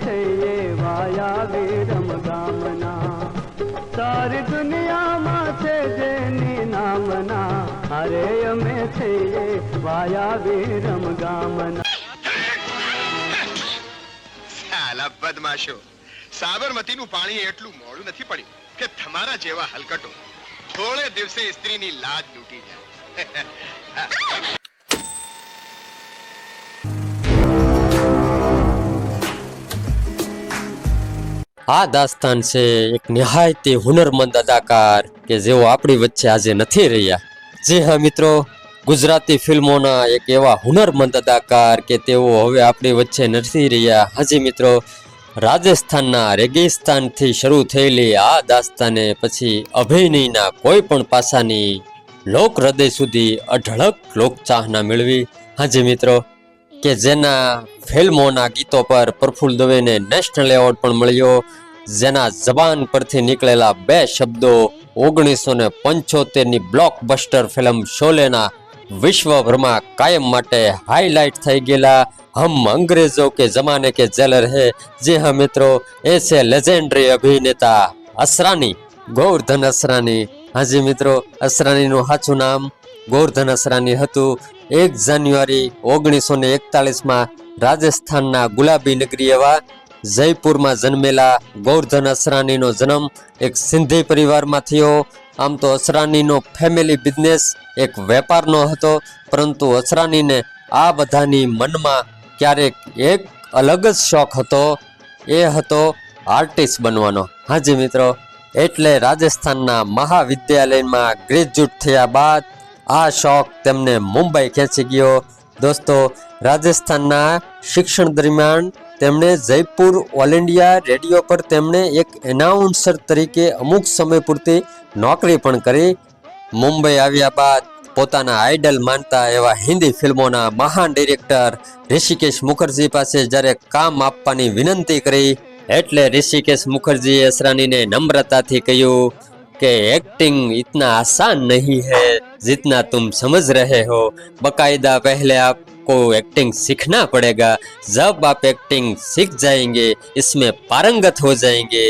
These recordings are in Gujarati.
થઈએ વાયા વિરમ ગામના સારી દુનિયામાં છે જેની નામના અરે અમે થઈએ વાયા વિરમ ગામના સાલા બદમાશો સાબરમતીનું પાણી એટલું મોડું નથી પડ્યું કે તમારા જેવા હલકટો થોડે દિવસે સ્ત્રીની લાજ લૂટી જાય આ દાસ્તાન છે એક નિહાયતી હુનરમંદ અદાકાર કે જેઓ આપણી વચ્ચે આજે નથી રહ્યા. જી હા મિત્રો, ગુજરાતી ફિલ્મોના એક એવા હુનરમંદ અદાકાર કે તેઓ હવે આપણી વચ્ચે નથી રહ્યા. હાજી મિત્રો, રાજસ્થાનના રેગિસ્તાનથી શરૂ થયેલી આ દાસ્તાને પછી અભિનયના કોઈ પણ પાસાની લોક હૃદય સુધી અઢળક લોકચાહના મેળવી. હાજી મિત્રો, કે જેના ફિલ્મોના ગીતો પર પ્રફુલ્લ દવેને નેશનલ એવોર્ડ પણ મળ્યો, જેના જબાન પરથી નીકળેલા બે શબ્દો 1975ની બ્લોકબસ્ટર ફિલ્મ શોલેના વિશ્વભરમાં કાયમ માટે હાઈલાઇટ થઈ ગયેલા હમ અંગ્રેજો કે જમાને કે જેલર હે. જે હા મિત્રો, એ છે લેજેન્ડરી અભિનેતા અસરાની, ગોવર્ધન અસરાની. હાજી મિત્રો, અસરાનીનું સાચું નામ ગોવર્ધન અસરાની હતું. 1 જાન્યુઆરી 1941માં રાજસ્થાનના ગુલાબી નગરી એવા જયપુરમાં જન્મેલા ગોવર્ધન અસરાનીનો જન્મ એક સિંધી પરિવારમાં થયો. આમ તો અસરાનીનો ફેમિલી બિઝનેસ એક વેપારનો હતો, પરંતુ અસરાનીને આ બધાની મનમાં ક્યારેક એક અલગ જ શોખ હતો, એ હતો આર્ટિસ્ટ બનવાનો. હાજી મિત્રો, એટલે રાજસ્થાનના મહાવિદ્યાલયમાં ગ્રેજ્યુએટ થયા બાદ આ શોખ તેમને મુંબઈ ખેંચી ગયો. દોસ્તો, રાજસ્થાનના શિક્ષણ દરમિયાન તેમણે જયપુર ઓલ ઇન્ડિયા રેડિયો પર તેમણે એક એનાઉન્સર તરીકે અમુક સમય પૂરતી નોકરી પણ કરી. મુંબઈ આવ્યા બાદ પોતાના આઈડલ માનતા એવા હિન્દી ફિલ્મોના મહાન ડિરેક્ટર ઋષિકેશ મુખર્જી પાસે જ્યારે કામ આપવાની વિનંતી કરી, એટલે ઋષિકેશ મુખર્જીએ અસરાનીને નમ્રતાથી કહ્યું કે एक्टिंग इतना आसान नहीं है जितना तुम समझ रहे हो. बाकायदा पहले आपको एक्टिंग सीखना पड़ेगा. जब आप एक्टिंग सीख जाएंगे, इसमें पारंगत हो जाएंगे,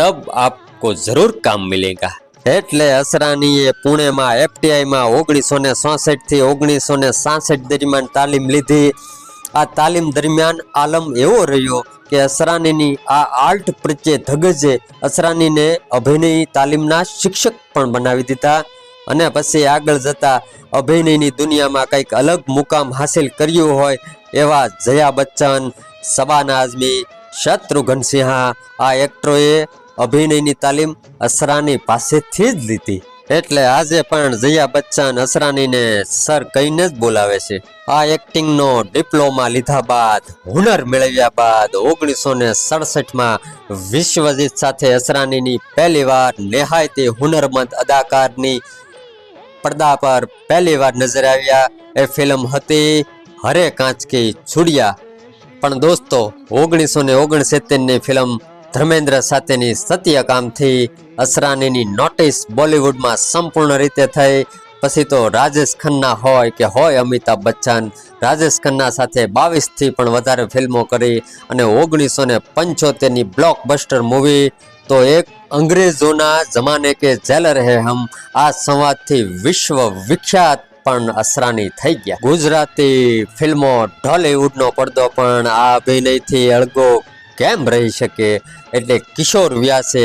तब आपको जरूर काम मिलेगा. એટલે અસરાનીએ પુણેમાં એફટીઆઈમાં 1966 થી 1966 દરમિયાન તાલીમ લીધી. આ તાલીમ દરમિયાન આલમ એવો રહ્યો કે અસરાનીની આ આર્ટ પ્રત્યે ધગજે અસરાનીને અભિનય તાલીમના શિક્ષક પણ બનાવી દીધા. અને પછી આગળ જતા અભિનયની દુનિયામાં કંઈક અલગ મુકામ હાસિલ કર્યું હોય એવા જયા બચ્ચન, શબાના આઝમી, શત્રુઘ્ન સિન્હા આ એક્ટરોએ અભિનયની તાલીમ અસરાની પાસેથી જ લીધી. એટલે આજે પણ જયા બચ્ચન અસરાનીને સર કહીને જ બોલાવે છે. આ એક્ટિંગનો ડિપ્લોમા લીધા બાદ, હુનર મેળવ્યા બાદ 1967માં વિશ્વજીત સાથે અસરાનીની પહેલીવાર નિહાયતી હુનરમંદ અદાકારની પડદા પર પહેલીવાર નજર આવ્યા. એ ફિલ્મ હતી હરે કાંચ કી ચૂડિયા. પણ દોસ્તો, 1969ની ફિલ્મ ધર્મેન્દ્ર સાથેની સત્યકામથી અસરાનીની નોટિસ બોલિવૂડમાં સંપૂર્ણ રીતે થઈ. પછી તો રાજેશ ખન્ના હોય કે હોય અમિતાભ બચ્ચન, રાજેશ ખન્ના સાથે 22થી પણ વધારે ફિલ્મો કરી. અને 1975ની બ્લોકબસ્ટર મૂવી તો એક અંગ્રેજોના જમાને કે જેલર હે હમ, આ સંવાદથી વિશ્વ વિખ્યાત પણ અસરાની થઈ ગયા. ગુજરાતી ફિલ્મો ઢોલિવૂડનો પડદો પણ આ અભિનયથી અળગો કેમ રહી શકે. એટલે કિશોર વ્યાસે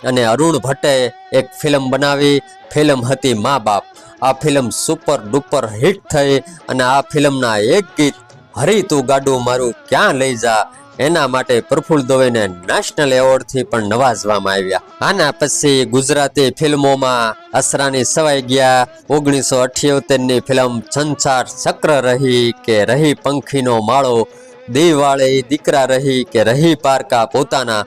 અને અરુણ ભટ્ટે એક ફિલ્મ બનાવી. ફિલ્મ હતી મા બાપ. આ ફિલ્મ સુપર ડુપર હિટ થઈ અને આ ફિલ્મના એક ગીત હરી તું ગાડું મારું ક્યાં લઈ જા, એના માટે પ્રફુલ્લ દવેને નેશનલ એવોર્ડથી પણ નવાજવામાં આવ્યા. આના પછી ગુજરાતી ફિલ્મોમાં અસરાની સવાઈ ગયા. 1978ની ફિલ્મ સંસાર ચક્ર રહી કે રહી પંખીનો માળો, દિવાળે દીકરા રહી કે રહી પારકા પોતાના,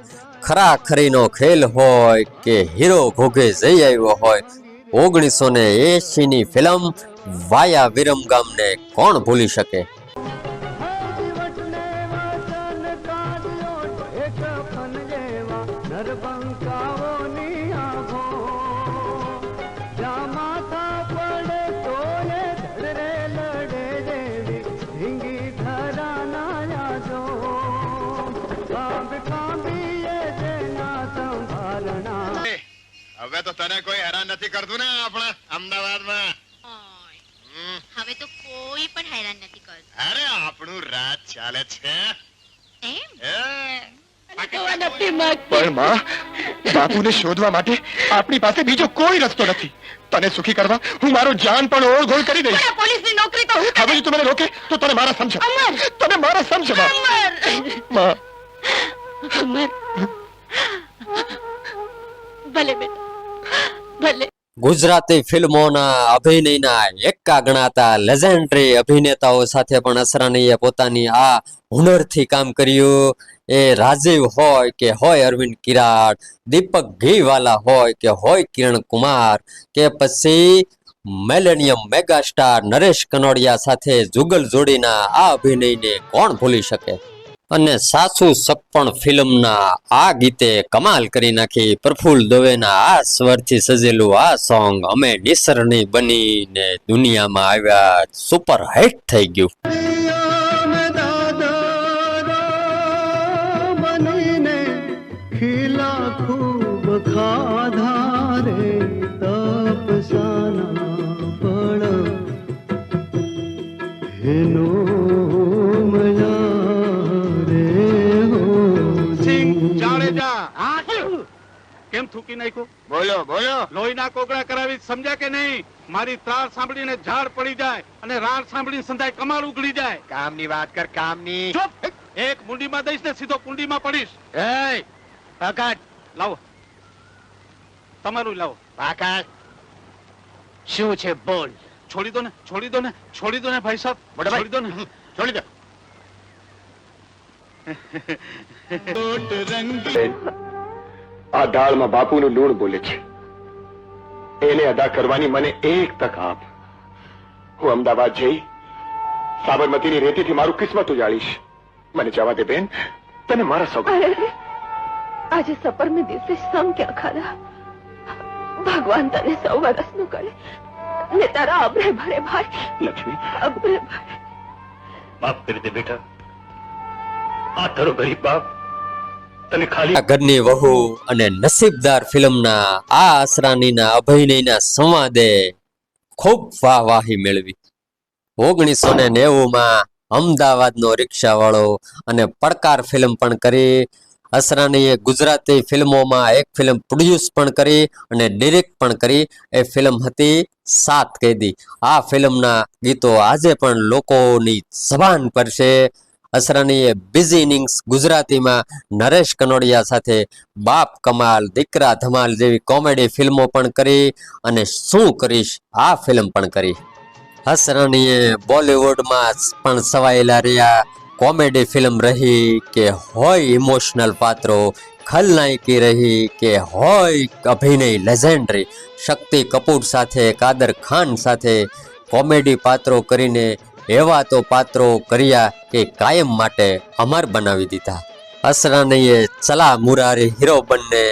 ખરા ખરીનો ખેલ હોય કે હીરો ઘોઘે જઈ આવ્યો હોય. 1980ની ફિલ્મ વાયા વિરમગામને કોણ ભૂલી શકે. ધરા ના જો કાંબીએ જેના સંભારણા. હવે તો તને કોઈ હેરાન નથી કરતું ને આપણા અમદાવાદમાં? હવે તો કોઈ પણ હેરાન નથી કરતું. અરે આપણું રાજ ચાલે છે. એમ? પણ માં, બાપુને શોધવા માટે આપણી પાસે બીજો કોઈ રસ્તો નથી. તને સુખી કરવા હું મારો જાન પણ ઓળઘોળ કરી દઈશ. પોલીસની નોકરી તો હવે જો તું મને રોકે તો તને મારા સમજ. તને મારા સમજ માં. અમર, ભલે બેટા, ભલે. ગુજરાતી ફિલ્મોના અભિનયના એકા ગણાતા લેજેન્ડરી અભિનેતાઓ સાથે પણ અસરાનીએ પોતાની આ હુનરથી કામ કર્યું. એ રાજીવ હોય કે હોય અરવિંદ કિરાડ, દીપક ઘીવાલા હોય કે હોય કિરણ કુમાર, કે પછી મિલેનિયમ મેગાસ્ટાર નરેશ કનોડિયા સાથે જુગલ જોડીના આ અભિનયને કોણ ભૂલી શકે. અને સાસુ સપણ ફિલ્મના આ ગીતે કમાલ કરી નાખી. પ્રફુલ્લ દવેના આ સ્વરથી સજેલું આ સોંગ અમે નિસરણી બનીને દુનિયામાં આવ્યા સુપર હિટ થઈ ગયું. ખીલા ખૂબ ખાધા રે તપસાના ફળ હેનો કેમ થૂકી નાખ્યું? બોલો બોલો. લોહીના કોગળા કરાવી સમજ્યા કે નહીં? મારી ત્રાળ સાંભળીને ઝાડ પડી જાય અને રાડ સાંભળીને સંધાય કમાલ ઉગડી જાય. કામની વાત કર, કામની. ચૂપ! એક મુંડીમાં દઈશ ને સીધો કુંડીમાં પડીશ. એય પકડ. લાવો, તમારું લાવો. પકડ. શું છે બોલ? છોડી દો ને, છોડી દો ને, છોડી દો ને ભાઈ સાહેબ, મોટા ભાઈ. છોડી દો ને. છોડી દે. આ દાળમાં બાપુનું લૂણ બોલે છે. એને અદા કરવાની મને એક તક આપ. હું અમદાવાદ જઈ સાબરમતીની રેતીથી મારું કિસ્મત ઉજાડીશ. મને જવા દે બેન, તને મારા સોગંદ. આજે સપર में દિવસે સમ ક્યાં ખાધા. ભગવાન તને 100 વર્ષનું કરે ને તારા અબરે ભરે ભાઈ. લક્ષ્મી, અબરે ભરે માફ કરી દે બેટા. આ તારો ગરીબ બાપ તને ખાલી આ ઘરની વહુ અને નસીબદાર ફિલ્મના આ અસરાનીના અભિનયના સંવાદે ખૂબ વાહવાહી મેળવી. 1990માં અમદાવાદનો રિક્ષાવાળો અને પડકાર ફિલ્મ પણ કરી. અસરાનીએ ગુજરાતી ફિલ્મોમાં એક ફિલ્મ પ્રોડ્યુસ પણ કરી અને ડિરેક્ટ પણ કરી. એ ફિલ્મ હતી 7 કેદી. આ ફિલ્મના ગીતો આજે પણ લોકોની જબાન પર છે. અસરાનીએ બીજી ઇનિંગ્સ ગુજરાતીમાં નરેશ કનોડિયા સાથે બાપ કમાલ, દીકરા ધમાલ જેવી કોમેડી ફિલ્મો પણ કરી અને શું કરીશ આ ફિલ્મ પણ કરી. અસરાનીએ બોલિવૂડમાં પણ સવાયેલા રહ્યા. કોમેડી ફિલ્મ રહી કે હોય ઇમોશનલ પાત્રો, ખલનાયકી રહી કે હોય અભિનય લેજેન્ડરી, શક્તિ કપૂર સાથે, કાદર ખાન સાથે કોમેડી પાત્રો કરીને એવા તો પાત્રો કર્યા કે કાયમ માટે અમર બનાવી દીધા. અસરાનીએ ચલા મુરારી હીરો બનને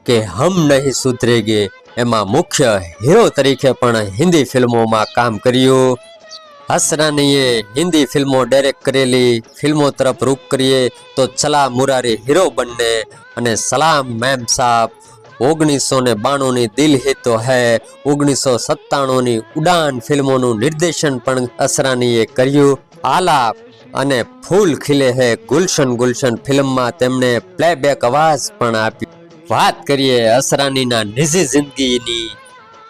કે હમ નહીં સુધરેગે એમાં મુખ્ય હીરો તરીકે પણ હિન્દી ફિલ્મોમાં કામ કર્યું. અસરાનીએ હિન્દી ફિલ્મો ડાયરેક્ટ કરેલી ફિલ્મો તરફ રૂખ કરીએ તો ચલા મુરારી હીરો બનને અને સલામ મેમ સાબ, 1992ની દિલ હી તો હૈ, 1997ની ઉડાન ફિલ્મોનું નિર્દેશન પણ અસરાનીએ કર્યું. આલાપ અને ફૂલ ખીલે હે ગુલશન ગુલશન ફિલ્મમાં તેમણે પ્લેબેક અવાજ પણ આપ્યો. વાત કરીએ અસરાનીના નિજી જિંદગીની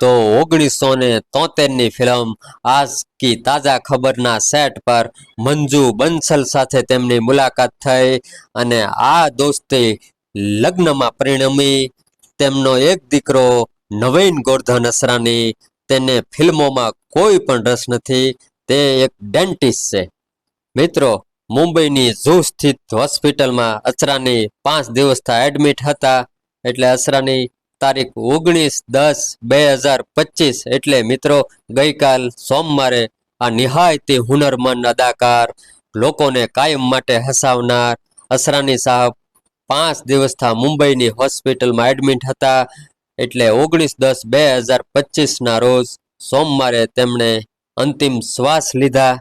તો 1973ની ફિલ્મ આજ કી તાજા ખબરના સેટ પર મંજુ બંસલ સાથે તેમની મુલાકાત થઈ અને આ દોસ્તી લગ્નમાં પરિણમી. તેમનો એક દીકરો નવીન ગોરધન અસરાની, તેને ફિલ્મોમાં કોઈ પણ રસ નથી. તે એક ડેન્ટિસ્ટ છે. મિત્રો, મુંબઈની ઝૂ સ્થિત હોસ્પિટલમાં અસરાની 5 દિવસથી એડમિટ હતા. એટલે અસરાની તારીખ 19/10/2025 એટલે મિત્રો ગઈકાલ સોમવારે આ નિહાયતી હુનરમંદ અદાકાર, લોકોને કાયમ માટે હસાવનાર અસરાની સાહેબ 5 દિવસથી મુંબઈની હોસ્પિટલમાં એડમિટ હતા. એટલે 19/10/2025ના રોજ સોમવારે તેમણે અંતિમ શ્વાસ લીધા.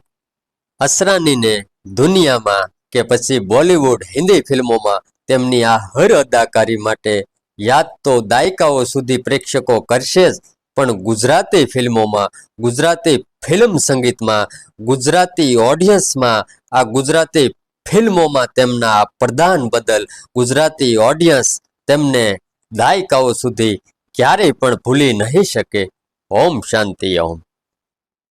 અસરાનીને દુનિયામાં કે પછી બોલિવૂડ હિન્દી ફિલ્મોમાં તેમની આ હર અદાકારી માટે યાદ તો દાયકાઓ સુધી પ્રેક્ષકો કરશે જ, પણ ગુજરાતી ફિલ્મોમાં, ગુજરાતી ફિલ્મ સંગીતમાં, ગુજરાતી ઓડિયન્સમાં, આ ગુજરાતી ફિલ્મોમાં તેમના આ પ્રદાન બદલ ગુજરાતી ઓડિયન્સ તેમને દાયકાઓ સુધી ક્યારેય પણ ભૂલી નહીં શકે. ઓમ શાંતિ ઓમ.